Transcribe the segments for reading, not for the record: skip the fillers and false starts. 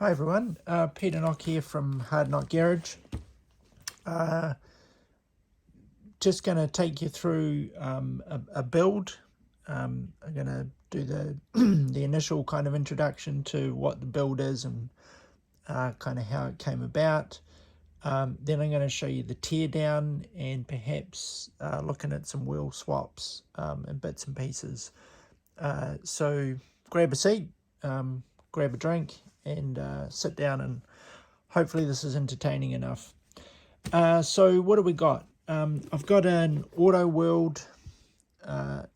Hi everyone, Peter Nock here from Hard Knock Garage. Just going to take you through a build. I'm going to do the the initial kind of introduction to what the build is and kind of how it came about. Then I'm going to show you the tear down and perhaps looking at some wheel swaps and bits and pieces. So grab a seat, grab a drink and sit down, and hopefully this is entertaining enough. So what do we got? I've got an Autoworld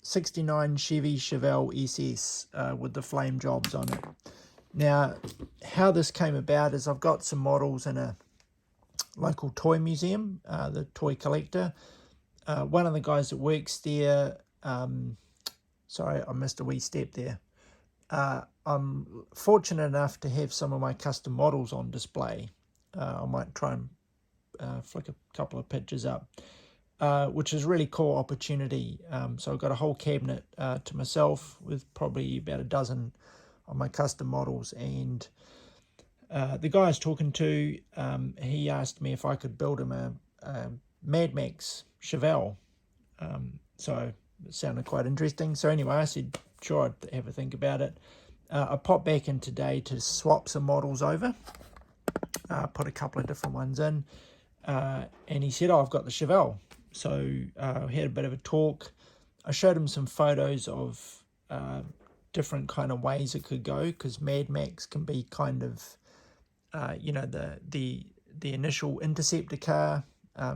69 Chevy Chevelle SS with the flame jobs on it. Now, how this came about is I've got some models in a local toy museum, the Toy Collector. One of the guys that works there, sorry, I missed a wee step there. I'm fortunate enough to have some of my custom models on display. I might try and flick a couple of pictures up, which is a really cool opportunity. So I've got a whole cabinet to myself with probably about a dozen of my custom models, and the guy I was talking to, he asked me if I could build him a Mad Max Chevelle. So it sounded quite interesting. So anyway, I said, sure, I'd have a think about it. I popped back in today to swap some models over, put a couple of different ones in, and he said, oh, I've got the Chevelle. So we had a bit of a talk. I showed him some photos of different kind of ways it could go, because Mad Max can be kind of, you know, the initial interceptor car,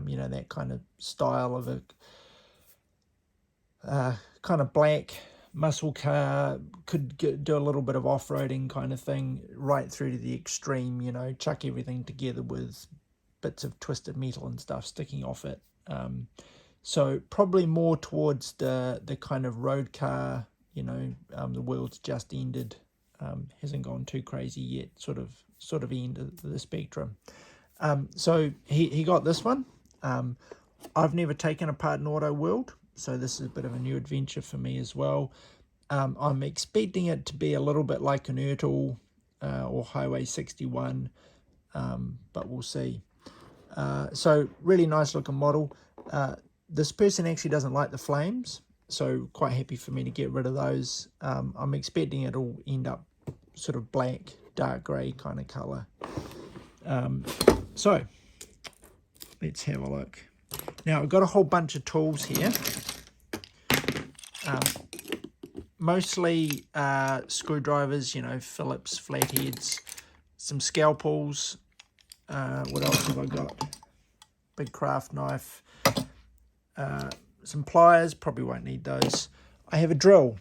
you know, that kind of style of a kind of black muscle car, could do a little bit of off-roading kind of thing, right through to the extreme, you know, chuck everything together with bits of twisted metal and stuff sticking off it. So probably more towards the kind of road car, you know, the world's just ended, hasn't gone too crazy yet, sort of end of the spectrum. So he got this one. I've never taken apart an Autoworld, so this is a bit of a new adventure for me as well. I'm expecting it to be a little bit like an Ertl or Highway 61, but we'll see. So really nice looking model. This person actually doesn't like the flames, so quite happy for me to get rid of those. I'm expecting it'll end up sort of black, dark grey kind of colour. So let's have a look. Now I've got a whole bunch of tools here. Mostly screwdrivers, you know, Phillips flatheads, some scalpels. What else have I got? Big craft knife. Some pliers, probably won't need those. I have a drill.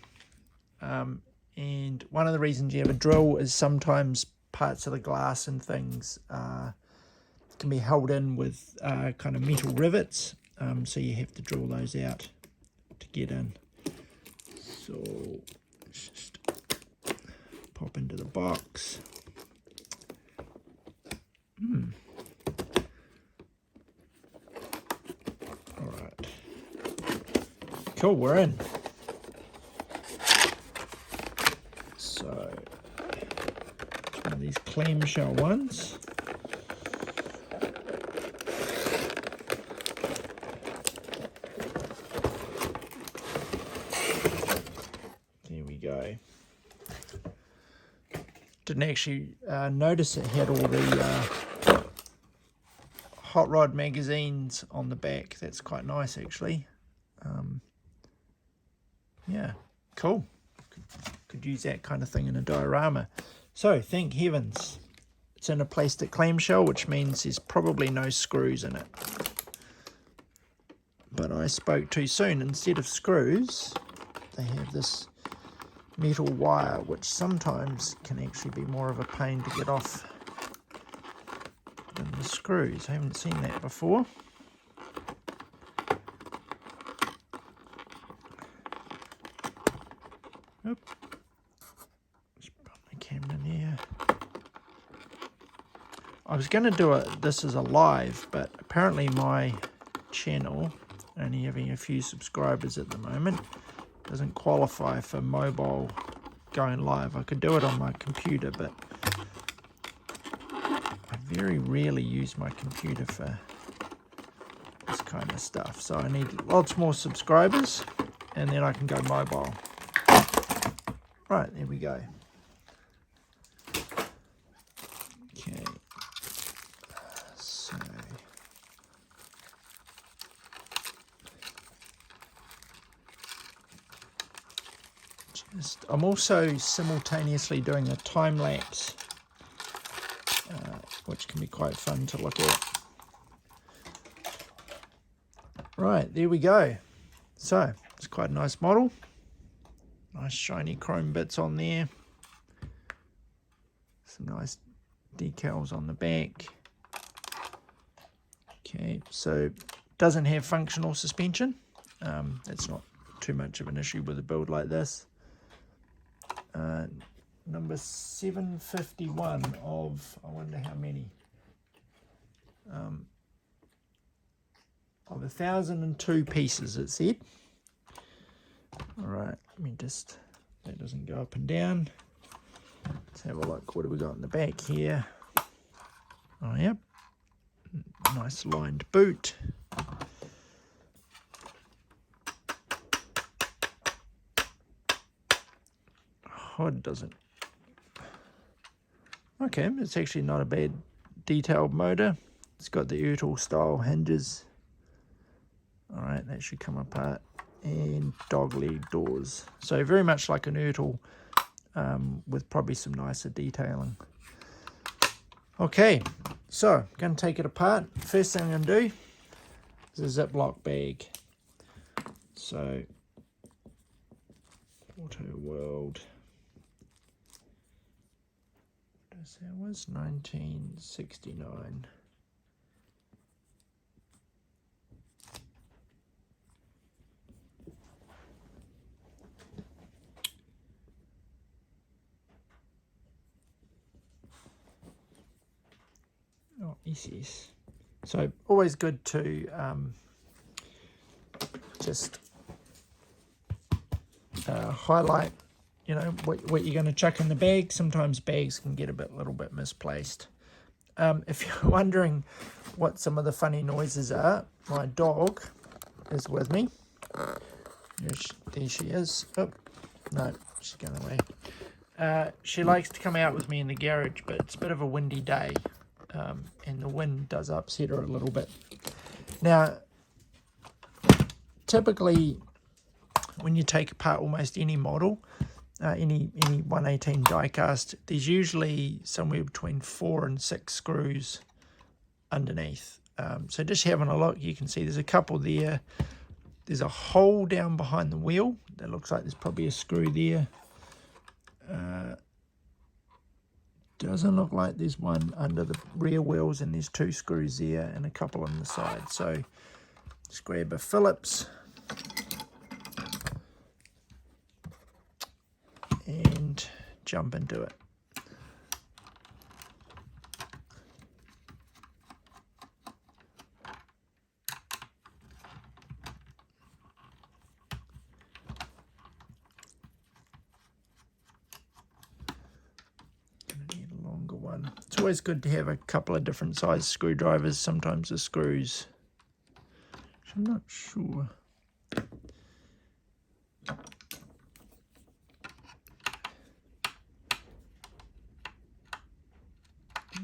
And one of the reasons you have a drill is sometimes parts of the glass and things can be held in with kind of metal rivets. So you have to drill those out to get in. So let's just pop into the box. All right. Cool, we're in. So it's one of these clamshell ones. Go. Didn't actually notice it had all the hot rod magazines on the back. That's quite nice, actually. Yeah, cool. Could use that kind of thing in a diorama. So thank heavens it's in a plastic clamshell, which means there's probably no screws in it. But I spoke too soon. Instead of screws, they have this metal wire, which sometimes can actually be more of a pain to get off than the screws. I haven't seen that before. Oop. Let's put my camera there. I was going to do this as a live, but apparently my channel, only having a few subscribers at the moment, doesn't qualify for mobile going live. I could do it on my computer, but very rarely use my computer for this kind of stuff. So I need lots more subscribers, and then I can go mobile. Right, there we go. Okay. So I'm also simultaneously doing a time lapse, which can be quite fun to look at. Right, there we go. So it's quite a nice model. Nice shiny chrome bits on there. Some nice decals on the back. Okay, so doesn't have functional suspension. That's not too much of an issue with a build like this. Number 751 of, I wonder how many, of 1,002 pieces, it said. All right, let me just, that doesn't go up and down. Let's have a look. What do we got in the back here? Oh, yep. Nice lined boot. Oh, it doesn't. Okay, it's actually not a bad detailed motor. It's got the Autoworld style hinges. All right, that should come apart. And dog leg doors. So very much like an Autoworld, with probably some nicer detailing. Okay, so I'm going to take it apart. First thing I'm going to do is a Ziploc bag. So, Autoworld. That was 1969. Oh, yes. So always good to just highlight, you know, what you're going to chuck in the bag. Sometimes bags can get a little bit misplaced. If you're wondering what some of the funny noises are, my dog is with me. There she is. Oh, no, she's going away. She likes to come out with me in the garage, but it's a bit of a windy day, and the wind does upset her a little bit. Now, typically, when you take apart almost any model, any 118 die cast, there's usually somewhere between 4 and 6 screws underneath. So just having a look, you can see there's a couple there. There's a hole down behind the wheel. That looks like there's probably a screw there. Doesn't look like there's one under the rear wheels, and there's 2 screws there and a couple on the side. So just grab a Phillips and jump into it. It's always good to have a couple of different size screwdrivers. Sometimes the screws, I'm not sure.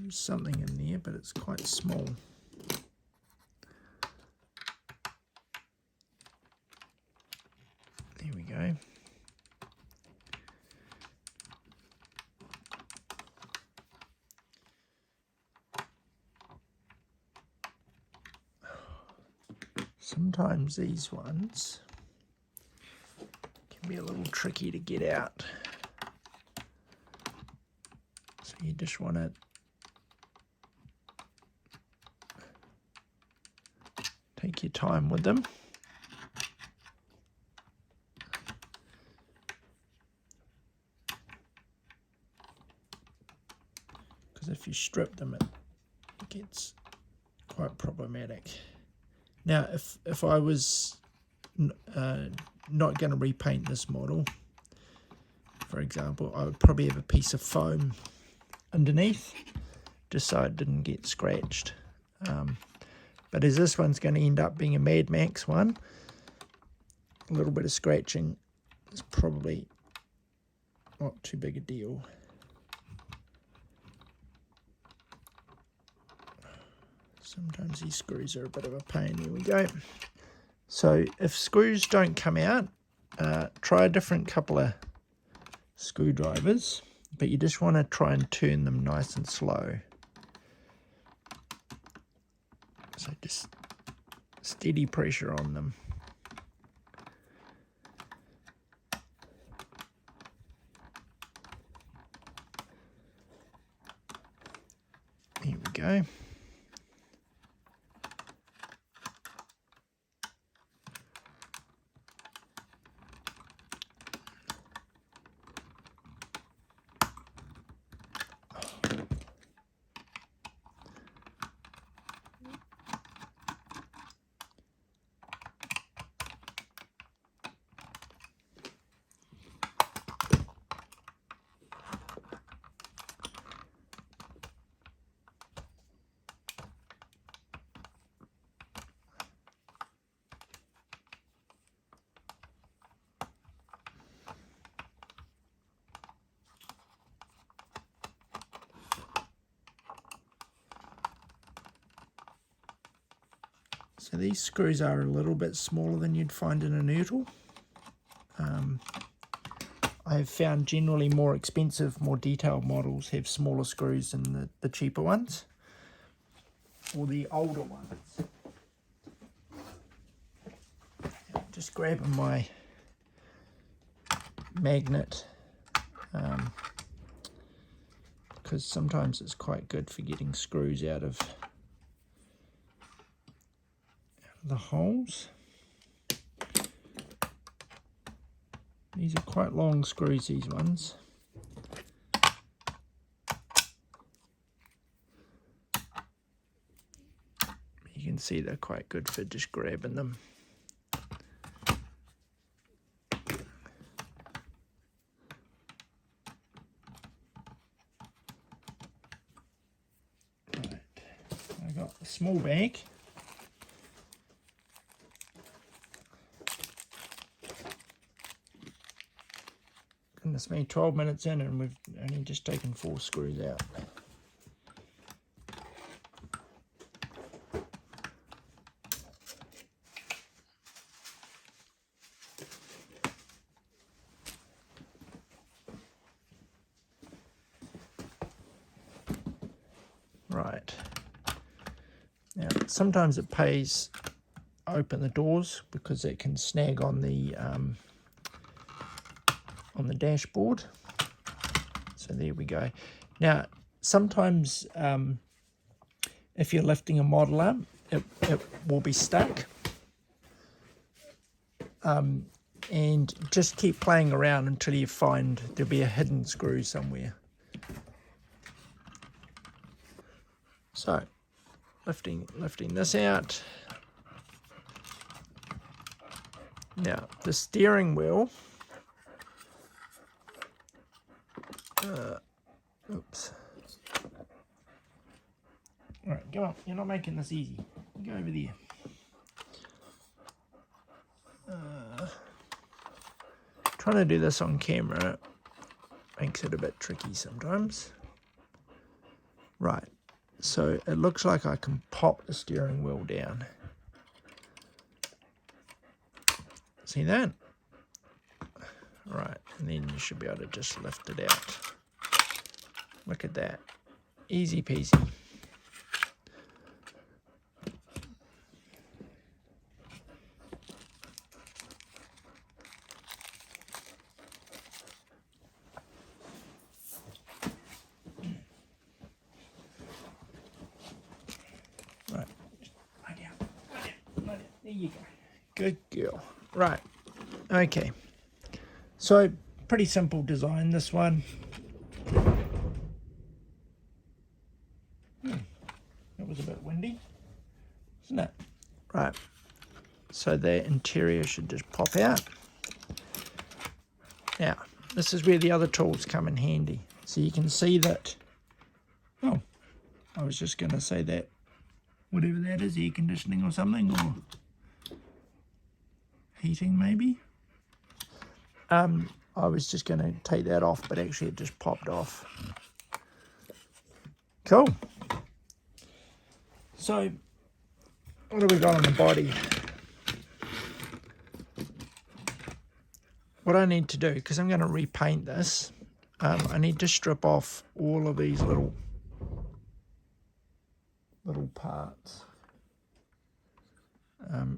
There's something in there, but it's quite small. There we go. Sometimes these ones can be a little tricky to get out. So you just want to take your time with them. Because if you strip them, it gets quite problematic. Now, if I was not going to repaint this model, for example, I would probably have a piece of foam underneath, just so it didn't get scratched. But as this one's going to end up being a Mad Max one, a little bit of scratching is probably not too big a deal. Sometimes these screws are a bit of a pain. There we go. So if screws don't come out, try a different couple of screwdrivers, but you just want to try and turn them nice and slow. So just steady pressure on them. Here we go. So these screws are a little bit smaller than you'd find in an Ertl. I've found generally more expensive, more detailed models have smaller screws than the cheaper ones, or the older ones. Just grabbing my magnet, because sometimes it's quite good for getting screws out of the holes. These are quite long screws, these ones. You can see they're quite good for just grabbing them. Right. I got the small bag. Goodness me, 12 minutes in and we've only just taken 4 screws out. Right. Now, sometimes it pays open the doors because it can snag on the dashboard. So there we go. Now, sometimes if you're lifting a model up, it will be stuck. And just keep playing around until you find there'll be a hidden screw somewhere. So, lifting this out. Now, the steering wheel. Oops. All right, go on. You're not making this easy. Go over there. Trying to do this on camera makes it a bit tricky sometimes. Right. So it looks like I can pop the steering wheel down. See that? Right, and then you should be able to just lift it out. Look at that. Easy peasy. Right. Lie down. There you go. Good girl. Right. Okay. So, pretty simple design, this one. It was a bit windy, isn't it? Right. So the interior should just pop out. Now, this is where the other tools come in handy. So you can see that, oh, I was just going to say that whatever that is, air conditioning or something, or heating maybe. I was just going to take that off, but actually it just popped off. Cool. So what have we got on the body? What I need to do, because I'm going to repaint this, I need to strip off all of these little parts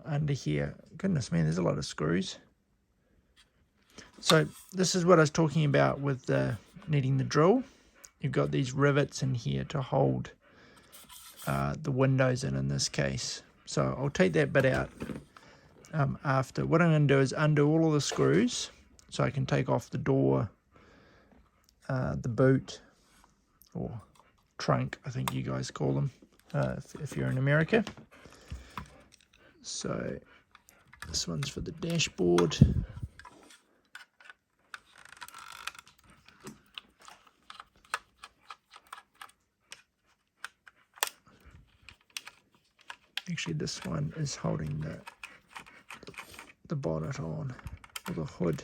under here. Goodness me, there's a lot of screws. So this is what I was talking about with needing the drill. You've got these rivets in here to hold the windows in this case. So I'll take that bit out after. What I'm going to do is undo all of the screws so I can take off the door, the boot, or trunk, I think you guys call them if you're in America. So this one's for the dashboard. Actually, this one is holding the bonnet on, or the hood.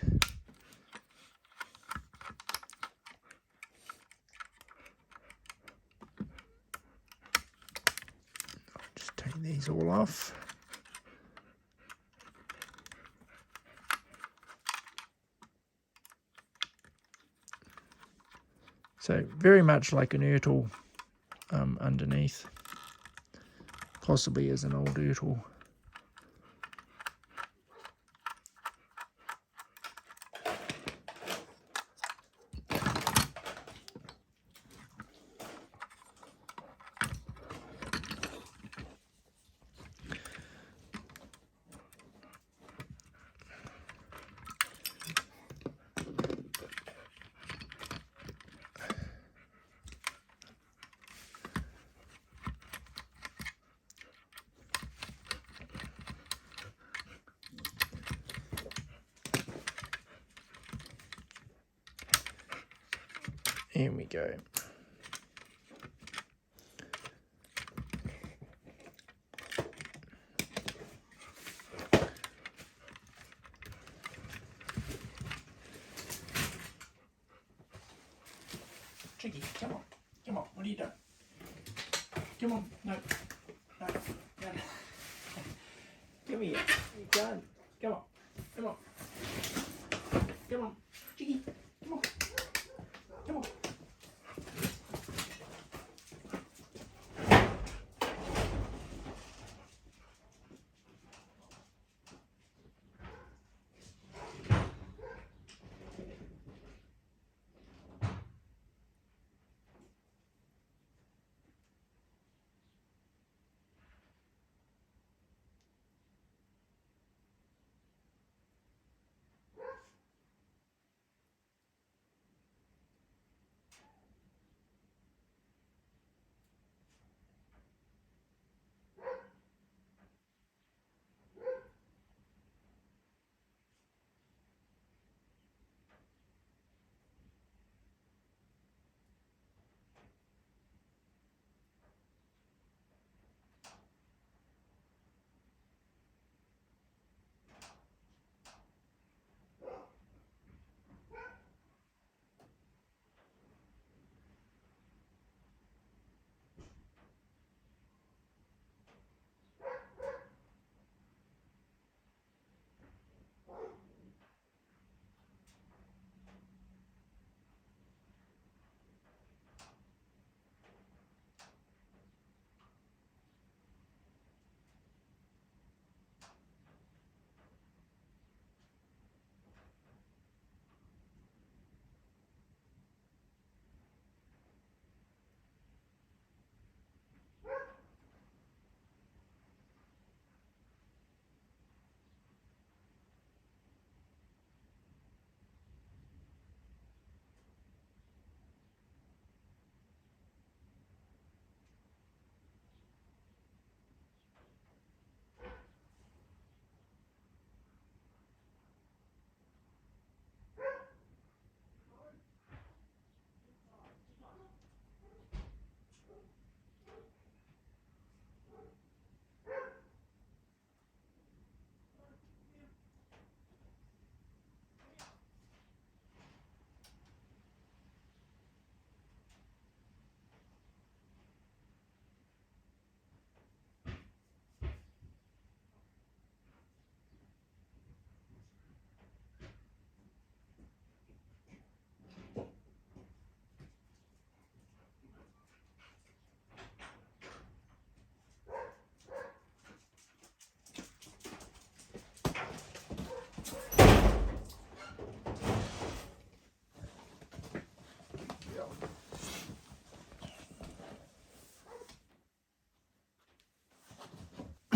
I'll just take these all off. So very much like an Ertl underneath. Possibly as an old Ertl. Here we go. Chicky, come on. Come on, what are you doing? Come on, no. No, no. Come here. You can't. Come on. Come on. Come on. Chicky, come on. Come on.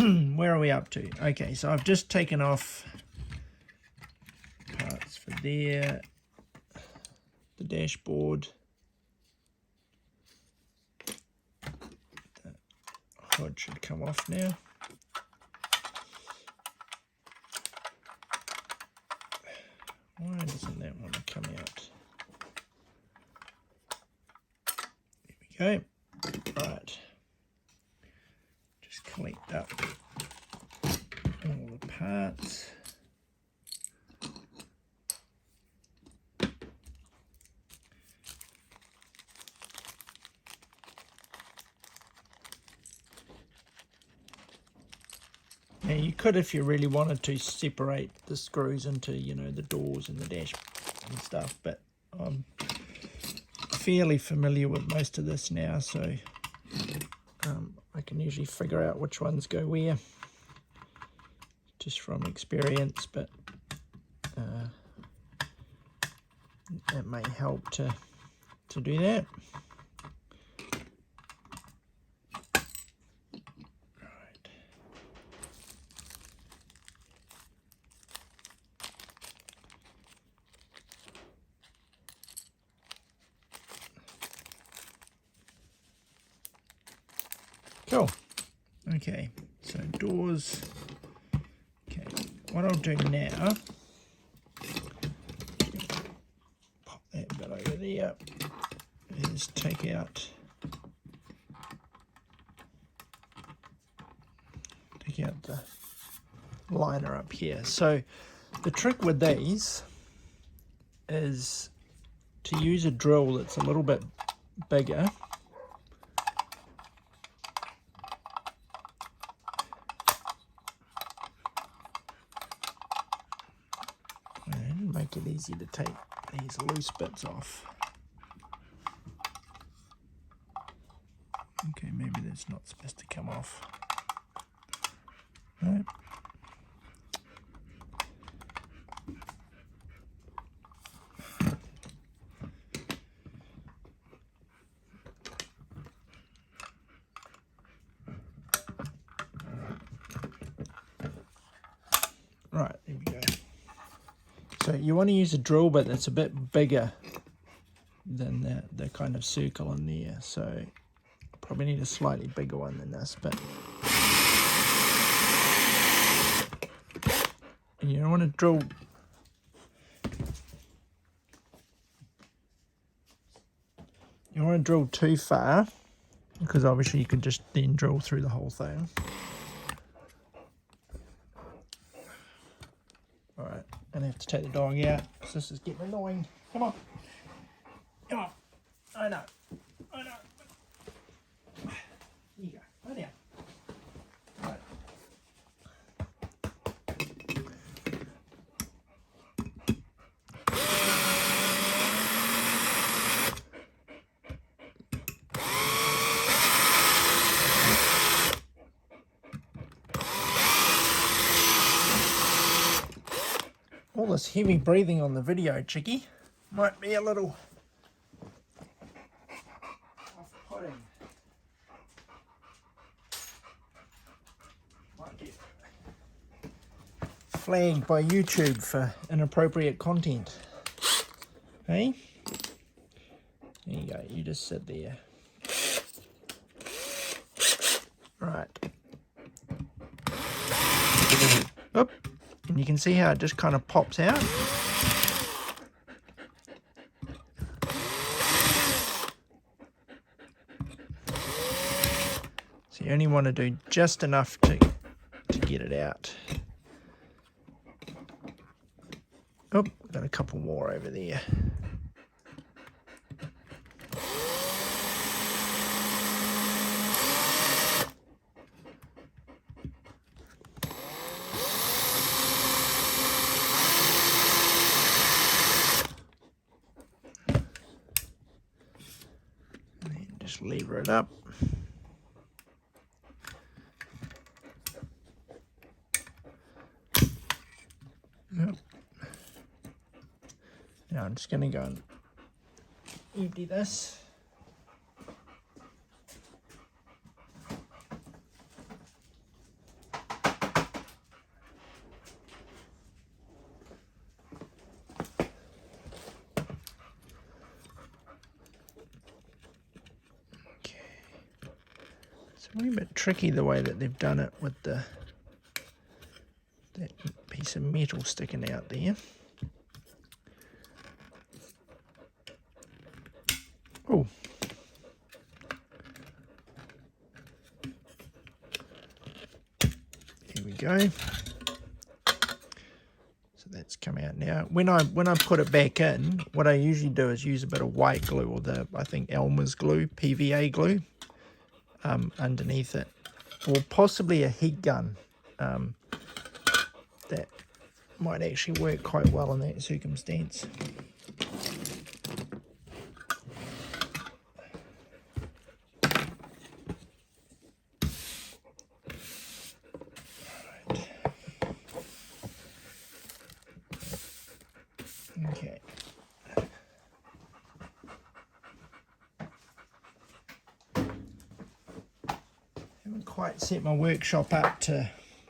where are we up to? Okay, so I've just taken off parts for there, the dashboard, the hood should come off now. Why doesn't that want to come out? There we go. Right. Just collect up all the parts. Now you could, if you really wanted to, separate the screws into, you know, the doors and the dash and stuff, but I'm fairly familiar with most of this now, so I can usually figure out which ones go where, just from experience, but it may help to do that. Cool. Okay, so doors. Okay, what I'll do now, pop that bit over there, is take out the liner up here. So the trick with these is to use a drill that's a little bit bigger. Make it easy to take these loose bits off. Okay, maybe that's not supposed to come off. Right. Right, there we go. So you want to use a drill bit that's a bit bigger than the kind of circle in there. So I probably need a slightly bigger one than this, but and you don't want to drill. You don't want to drill too far, because obviously you could just then drill through the whole thing. Alright, and I have to take the dog out because this is getting annoying. Come on. Come on. I know. I know. Here you go. Lie down. Right. All this heavy breathing on the video, Chicky, might be a little off-putting. Might get flagged by YouTube for inappropriate content. Hey? There you go, you just sit there. Right. Oop. And you can see how it just kind of pops out. So you only want to do just enough to get it out. Oh, got a couple more over there. Just lever it up. Yep. Now I'm just going to go and empty this. a wee bit tricky the way that they've done it with that piece of metal sticking out there. Oh. There we go. So that's come out now. When I put it back in, what I usually do is use a bit of white glue, or I think Elmer's glue, PVA glue, underneath it, or possibly a heat gun. That might actually work quite well in that circumstance. Okay. Haven't quite set my workshop up to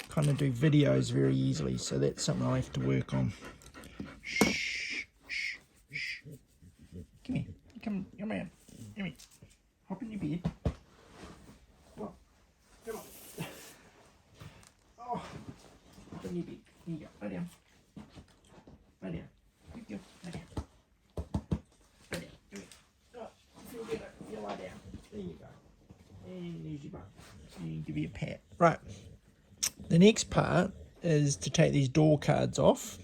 kind of do videos very easily, so that's something I'll have to work on. Shh, shh, shh. Come here. Come here. Come here. Hop in your bed. Come on. Come on. Oh, hop in your bed. Here you go. Lie down. Lie down. Good girl. Lie down. Lie down. Come here. Oh, feel better. You lie down. There you go. And there's your butt. Give you a pat. Right. The next part is to take these door cards off,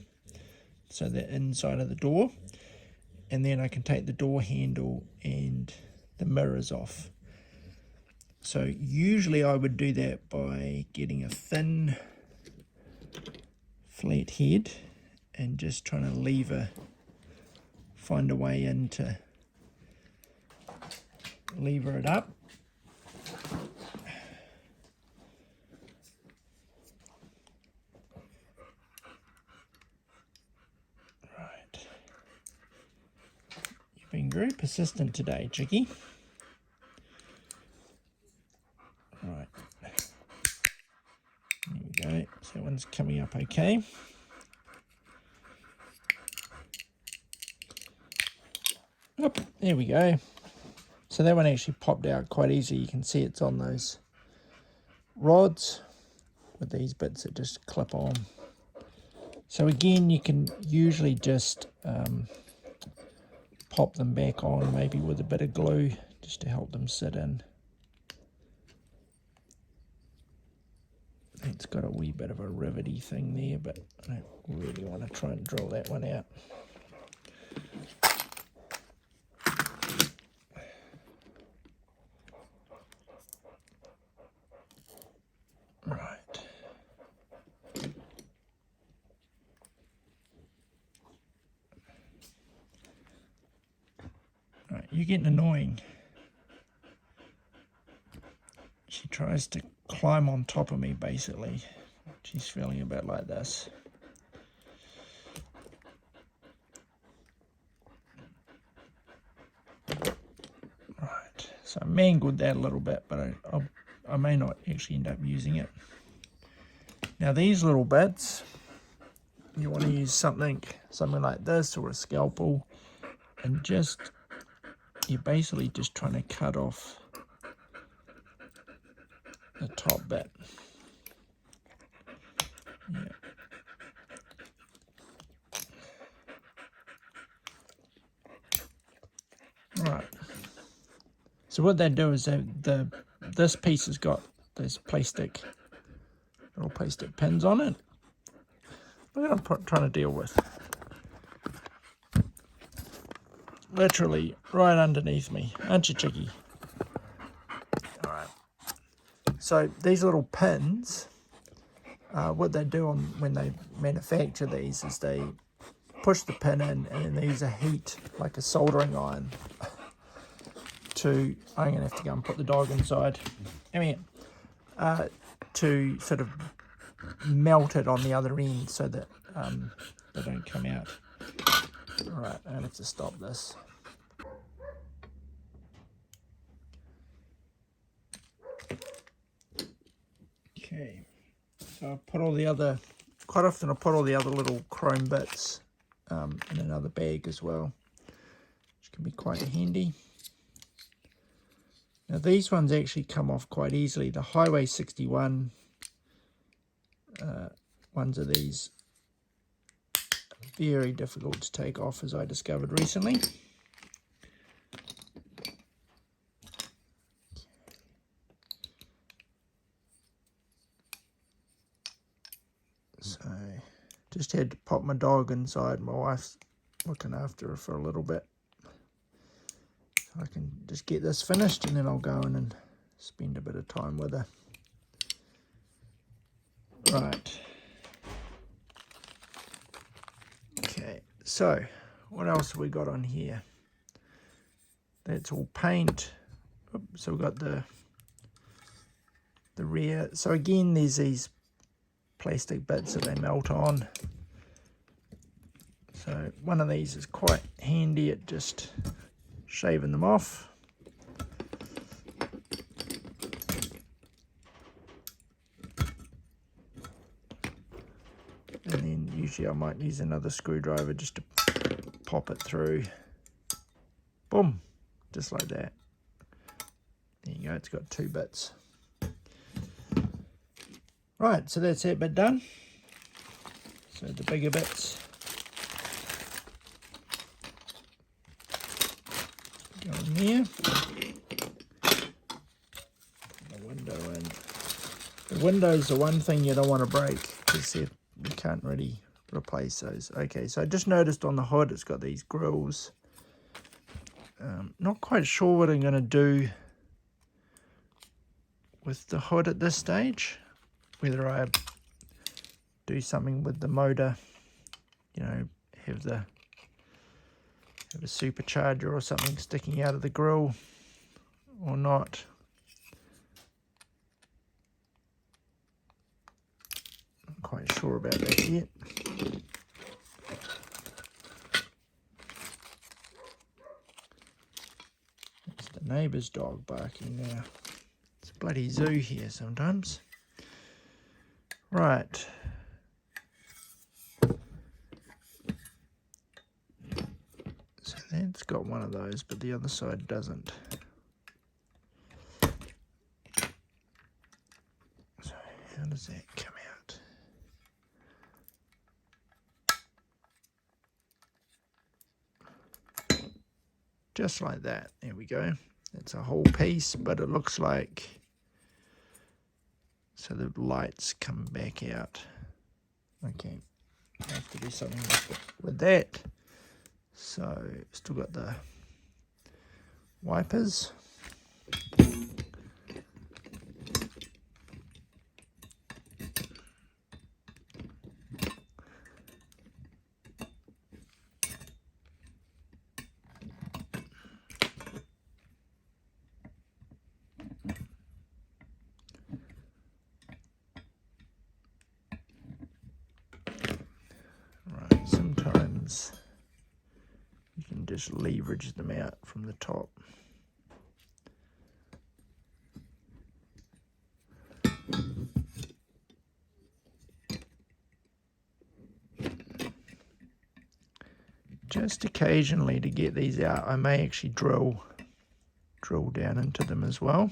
so they're inside of the door, and then I can take the door handle and the mirrors off. So usually I would do that by getting a thin flat head and just trying to find a way in to lever it up. Being very persistent today, Chicky. Right. There we go. So that one's coming up okay. Oh, there we go. So that one actually popped out quite easy. You can see it's on those rods with these bits that just clip on. So again, you can usually just pop them back on, maybe with a bit of glue, just to help them sit in. It's got a wee bit of a rivety thing there, but I don't really want to try and drill that one out. Right. You're getting annoying. She tries to climb on top of me, basically. She's feeling a bit like this. Right, so I mangled that a little bit, but I may not actually end up using it. Now these little bits, you want to use something like this, or a scalpel, and you're basically just trying to cut off the top bit. Yeah. Right. So what they do is this piece has got those little plastic pins on it. Look what I'm trying to deal with. Literally right underneath me, aren't you, Chicky? All right. So these little pins, what they do when they manufacture these is they push the pin in, and then they use a heat, like a soldering iron, I'm going to have to go and put the dog inside. Come here. To sort of melt it on the other end so that they don't come out. All right, I have to stop this. Okay, so I put all the other, quite often I put all the other little chrome bits in another bag as well, which can be quite handy. Now these ones actually come off quite easily. The Highway 61 ones of these are very difficult to take off, as I discovered recently. So just had to pop my dog inside. My wife's looking after her for a little bit. So I can just get this finished and then I'll go in and spend a bit of time with her. Right. Okay, so what else have we got on here? That's all paint. So we've got the rear. So again, there's these plastic bits that they melt on. So one of these is quite handy at just shaving them off. And then usually I might use another screwdriver just to pop it through. Boom, just like that. There you go, it's got two bits. Right, so that's that bit done. So the bigger bits go in there. The window in. The window's the one thing you don't want to break because you can't really replace those. Okay, so I just noticed on the hood it's got these grills. Not quite sure what I'm going to do with the hood at this stage. Whether I do something with the motor, you know, have a supercharger or something sticking out of the grill or not. Not quite sure about that yet. It's the neighbour's dog barking now. It's a bloody zoo here sometimes. Right. So that's got one of those, but the other side doesn't. So how does that come out? Just like that. There we go. It's a whole piece, but it looks like... So the lights come back out. Okay, I have to do something with that. So still got the wipers. Sometimes you can just leverage them out from the top. Just occasionally to get these out, I may actually drill down into them as well.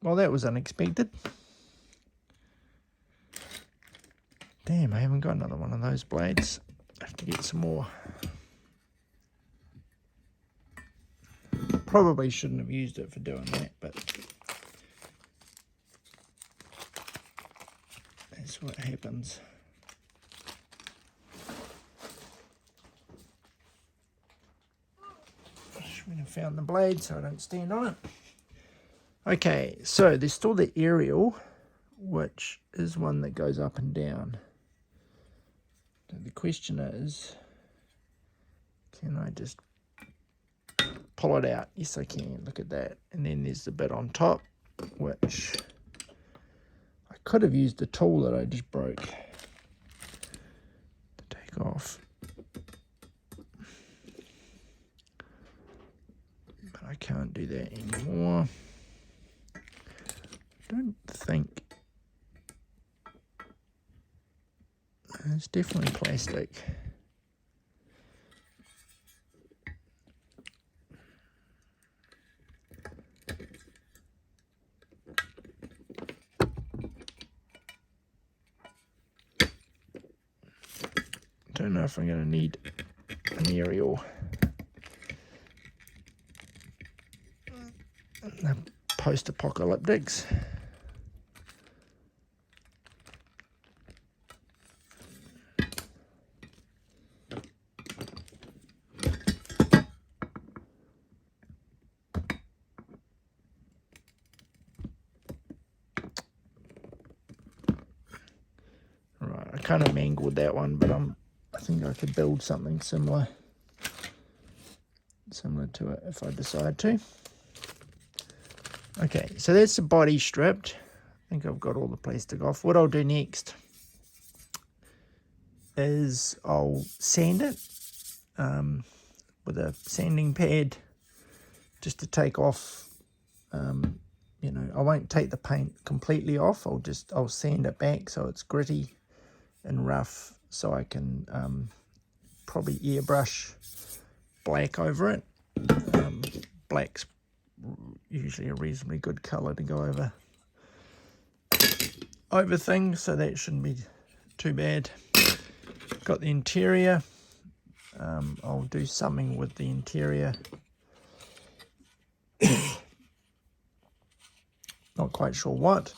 Well, that was unexpected. Damn, I haven't got another one of those blades. I have to get some more. Probably shouldn't have used it for doing that, but that's what happens. I should have found the blade so I don't stand on it. Okay, so there's still the aerial, which is one that goes up and down. So the question is, can I just pull it out? Yes, I can. Look at that. And then there's the bit on top, which I could have used the tool that I just broke to take off. But I can't do that anymore. I don't think. It's definitely plastic. don't know if I'm going to need an aerial. Post-apocalyptics. Right, I kind of mangled that one, but I think I could build something similar to it if I decide to. Okay, so that's the body stripped. I think I've got all the plastic off. What I'll do next is I'll sand it with a sanding pad just to take off, you know, I won't take the paint completely off. I'll sand it back so it's gritty and rough, so I can probably airbrush black over it. Black's usually a reasonably good colour to go over things, so that shouldn't be too bad. Got the interior. I'll do something with the interior. Not quite sure what,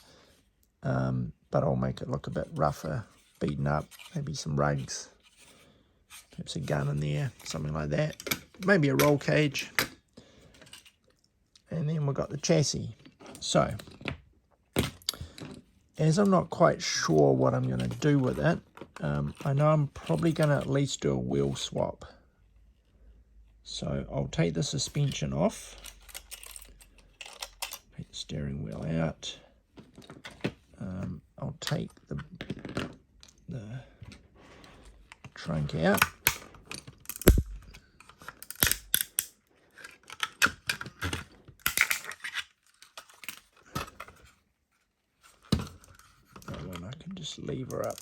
but I'll make it look a bit rougher, beaten up, maybe some rugs, perhaps a gun in there, something like that, maybe a roll cage. And then we've got the chassis. So, as I'm not quite sure what I'm going to do with it, I know I'm probably going to at least do a wheel swap. So I'll take the suspension off, take the steering wheel out, I'll take the trunk out. Just lever up.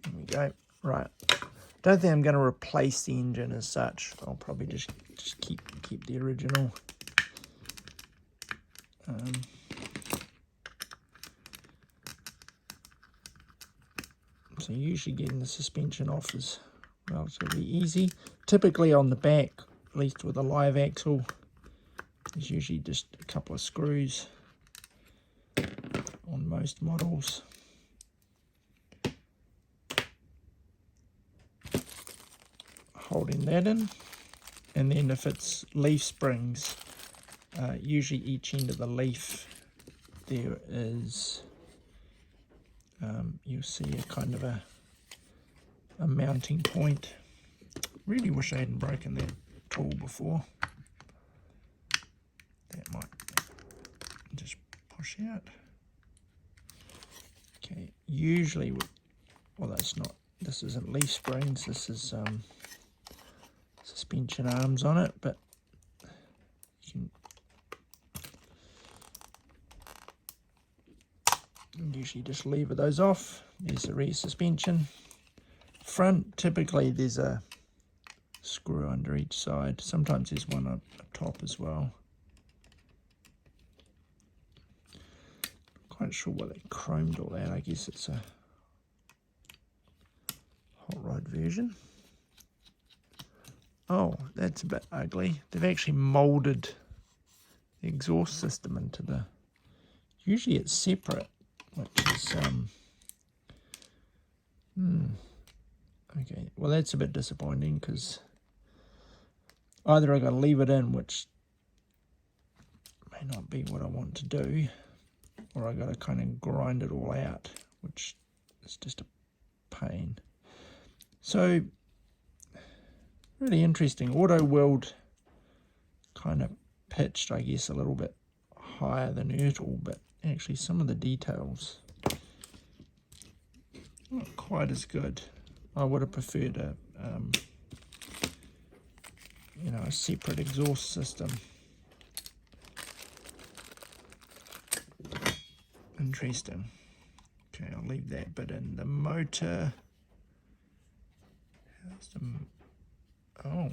There we go. Right. Don't think I'm going to replace the engine as such. I'll probably just keep the original. So usually getting the suspension off is relatively easy. Typically on the back, at least with a live axle, there's usually just a couple of screws on most models. Holding that in, and then if it's leaf springs, usually each end of the leaf there is, you'll see a kind of a mounting point. Really wish I hadn't broken that tool before. That might just push out. Okay, usually, well, that's not, this isn't leaf springs, this is suspension arms on it, but you can usually just lever those off. There's the rear suspension. Front, typically there's a screw under each side. Sometimes there's one up top as well. Quite sure what they chromed all that. I guess it's a hot rod version. Oh, that's a bit ugly. They've actually moulded the exhaust system into the... Usually it's separate, which is... Okay, well that's a bit disappointing, because either I got to leave it in, which may not be what I want to do, or I got to kind of grind it all out, which is just a pain. So, really interesting. Autoworld kind of pitched, I guess, a little bit higher than Ertl, but actually some of the details not quite as good. I would have preferred a, you know, a separate exhaust system. Interesting. Okay, I'll leave that bit in. The motor. How's the... Oh.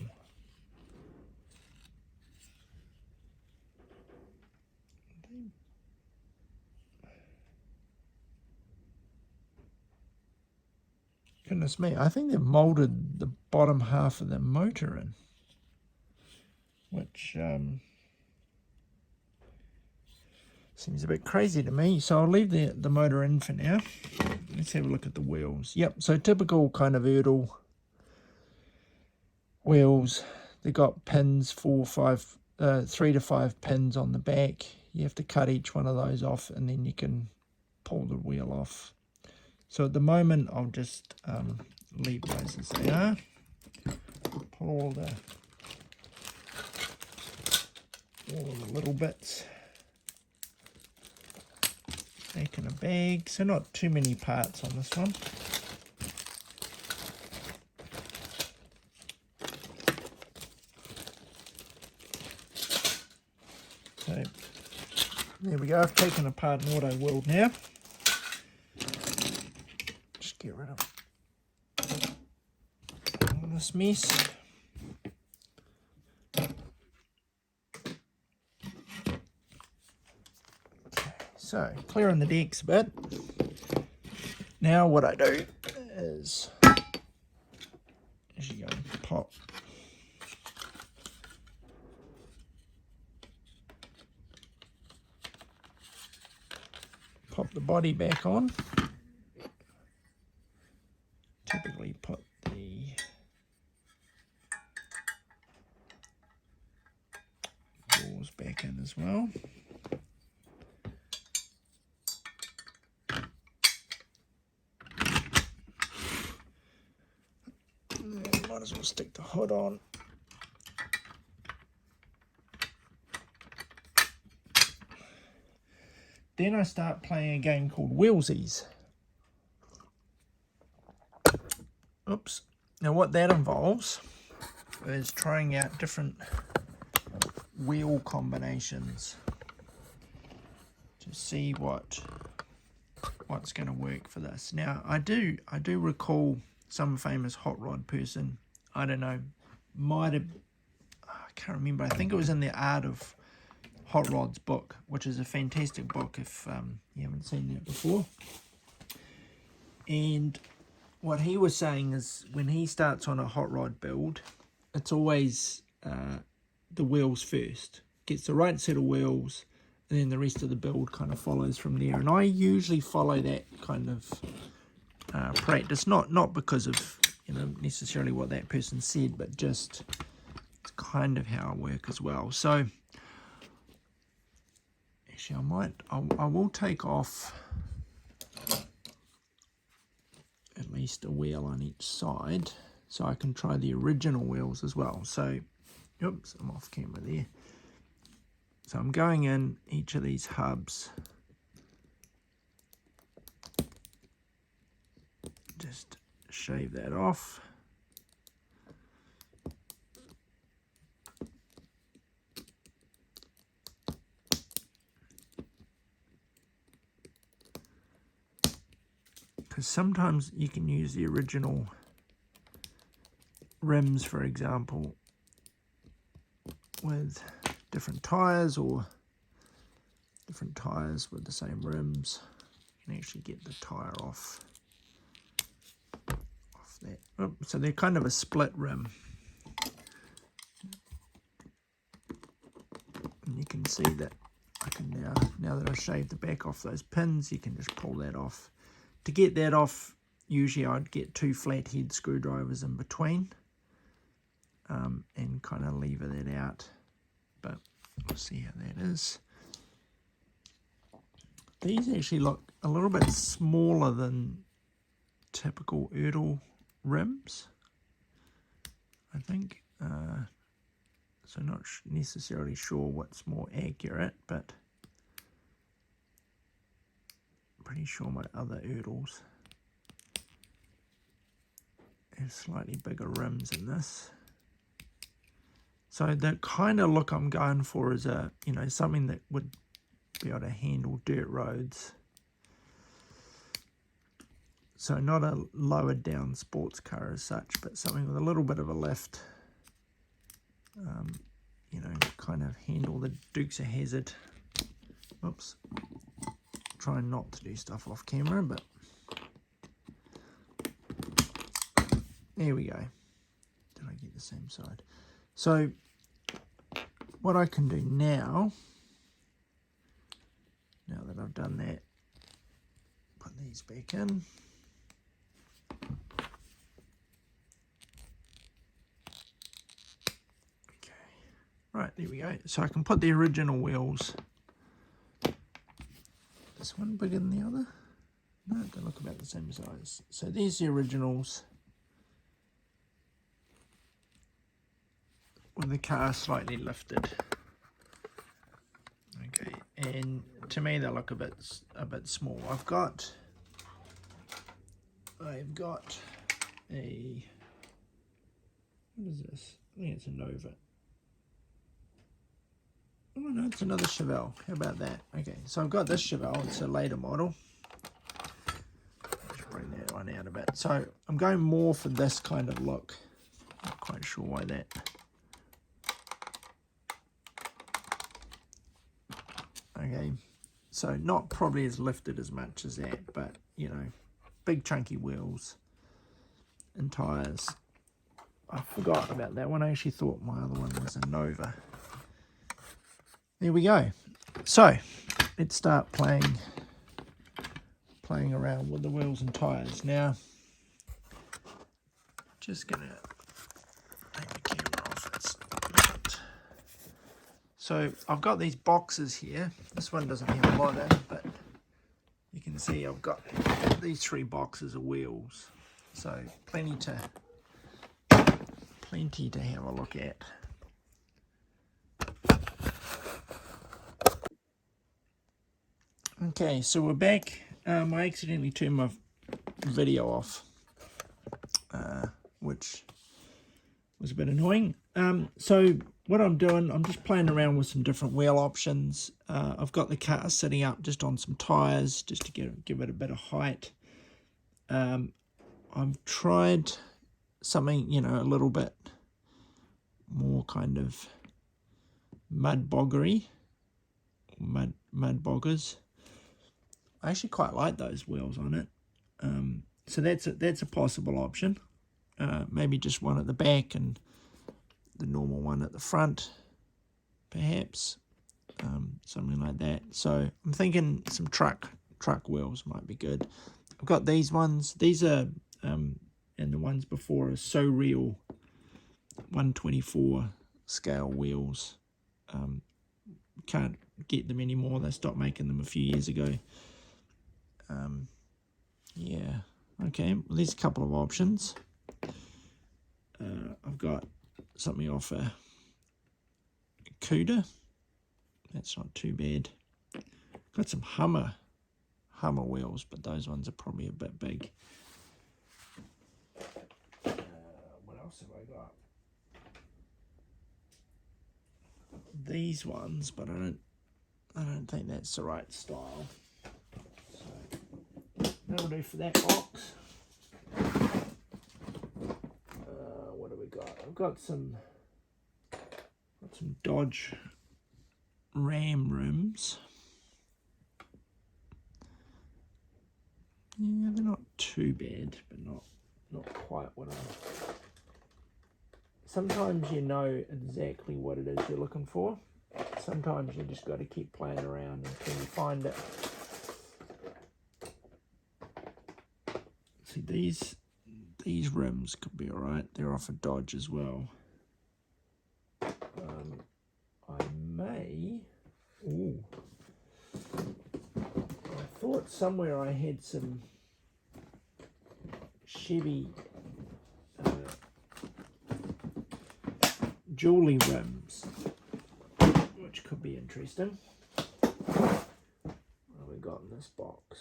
Goodness me, I think they've moulded the bottom half of the motor in, which seems a bit crazy to me. So I'll leave the motor in for now. Let's have a look at the wheels. Yep, so typical kind of Erdl wheels. They've got pins, 3 to 5 pins on the back. You have to cut each one of those off, and then you can pull the wheel off. So at the moment, I'll just leave those as they are. Pull all the little bits back in a bag. So not too many parts on this one. So there we go. I've taken apart an Autoworld now. Just get rid of all this mess. So, clearing the decks a bit. Now what I do is, as you go, pop the body back on. Typically put the doors back in as well. Might as well stick the hood on. Then I start playing a game called Wheelsies. Oops. Now what that involves is trying out different wheel combinations to see what's going to work for this. Now I do recall some famous hot rod person, I don't know, I can't remember, I think it was in the Art of Hot Rods book, which is a fantastic book if you haven't seen that before. And what he was saying is when he starts on a hot rod build, it's always the wheels first. Gets the right set of wheels, and then the rest of the build kind of follows from there. And I usually follow that kind of practice, not because of necessarily what that person said, but just it's kind of how I work as well. So actually I will take off at least a wheel on each side so I can try the original wheels as well. So oops, I'm off camera there. So I'm going in each of these hubs, just shave that off. Because sometimes you can use the original rims, for example, with different tires, or different tires with the same rims. You can actually get the tire off that. Oh, so they're kind of a split rim. And you can see that I can now that I've shaved the back off those pins, you can just pull that off. To get that off, usually I'd get 2 flathead screwdrivers in between and kind of lever that out. But we'll see how that is. These actually look a little bit smaller than typical Erdl rims, I think. So not necessarily sure what's more accurate, but pretty sure my other Erdls have slightly bigger rims than this. So the kind of look I'm going for is something that would be able to handle dirt roads. So not a lowered down sports car as such, but something with a little bit of a lift. Kind of handle the Dukes of Hazzard. Oops. Trying not to do stuff off camera, but There we go. Did I get the same side? So what I can do now that I've done that, put these back in. Okay, right, there we go. So I can put the original wheels. This one bigger than the other? No, they look about the same size. So there's the originals, with the car slightly lifted. Okay, and to me they look a bit small. I've got a, what is this? I think it's a Nova. Oh no, it's another Chevelle. How about that? Okay, so I've got this Chevelle. It's a later model. Let's bring that one out a bit. So I'm going more for this kind of look. Not quite sure why that. Okay, so not probably as lifted as much as that, but you know, big chunky wheels and tires. I forgot about that one. I actually thought my other one was a Nova. There we go. So let's start playing around with the wheels and tires. Now, just gonna take the camera off. It's not. So I've got these boxes here. This one doesn't have a lot in, but you can see I've got these 3 boxes of wheels. So plenty to have a look at. Okay, so we're back. I accidentally turned my video off, which was a bit annoying. So what I'm doing, I'm just playing around with some different wheel options. I've got the car sitting up just on some tires, just to give it a bit of height. I've tried something, you know, a little bit more kind of mud boggers. I actually quite like those wheels on it. So that's a possible option. Maybe just one at the back and the normal one at the front, perhaps. Something like that. So I'm thinking some truck wheels might be good. I've got these ones. These are, and the ones before are So Real 124 scale wheels. Can't get them anymore. They stopped making them a few years ago. Yeah, okay, well, there's a couple of options. I've got something off a Cuda. That's not too bad. Got some Hummer wheels, but those ones are probably a bit big. What else have I got? These ones, but I don't think that's the right style. So that'll do for that box. What have we got? I've got some Dodge Ram rims. Yeah, they're not too bad, but not quite what I. Sometimes you know exactly what it is you're looking for. Sometimes you just got to keep playing around until you find it. See, these rims could be alright. They're off a Dodge as well. I may. Ooh. I thought somewhere I had some Chevy Julie rims, which could be interesting. What have we got in this box?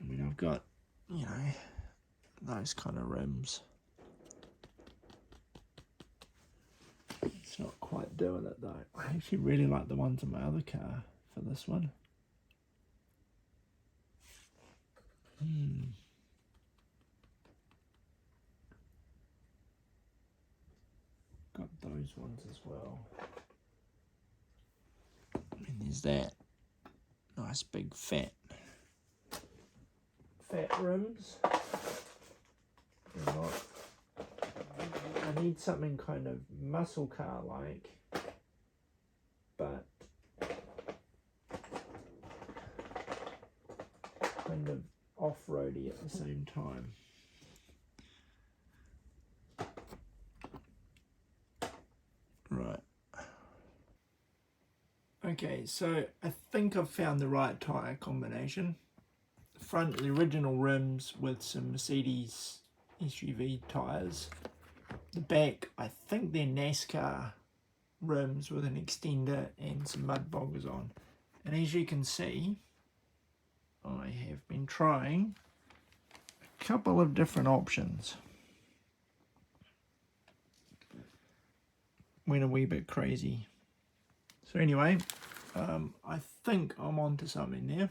I mean, I've got, you know, those kind of rims. It's not quite doing it though. I actually really like the ones in my other car for this one. Got those ones as well. And there's that. nice big fat rims. I need something kind of muscle car like, but kind of off-roady at the same time. Right. Okay, so I think I've found the right tyre combination. The front, the original rims with some Mercedes SUV tyres. The back, I think they're NASCAR rims with an extender and some mud boggers on. And as you can see, I have been trying a couple of different options. Went a wee bit crazy. So anyway, I think I'm onto something there.